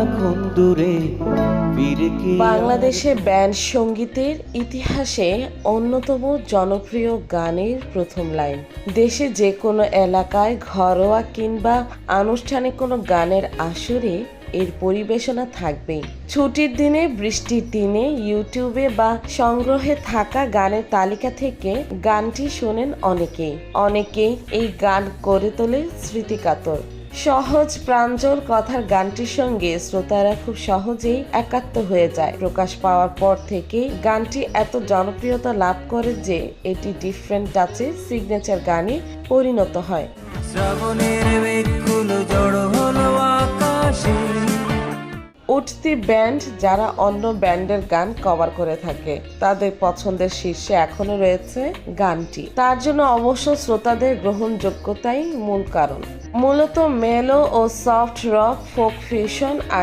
এখন দূরে ফিরে কি বাংলাদেশে ব্যান্ড সঙ্গীতের ইতিহাসে অন্যতম জনপ্রিয় গানের প্রথম লাইন। দেশে যে কোনো এলাকায় ঘরোয়া কিংবা আনুষ্ঠানিক কোনো গানের আসরে এর পরিবেশনা থাকবেই। ছুটির দিনে, বৃষ্টির দিনে ইউটিউবে বা সংগ্রহে থাকা গানের তালিকা থেকে গানটি শোনেন অনেকেই এই গান করে তোলে স্মৃতিকাতর। সহজ প্রাঞ্জল কথার গানটির সঙ্গে শ্রোতারা খুব সহজেই একাত্ম হয়ে যায়। প্রকাশ পাওয়ার পর থেকেই গানটি এত জনপ্রিয়তা লাভ করে যে এটি ডিফারেন্ট টাচে সিগনেচার গানে পরিণত হয়। শ্রাবণের মেঘগুলো জড়ো হলো আকাশে। উঠতি ব্যান্ড যারা অন্য ব্যান্ডের গান কভার করে থাকে, তাদের পছন্দের শীর্ষে এখনো রয়েছে গানটি। তার জন্য অবশ্য শ্রোতাদের গ্রহণযোগ্যতাই মূল কারণ। মূলত মেলো ও সফট রক, ফোক ফিউশন আর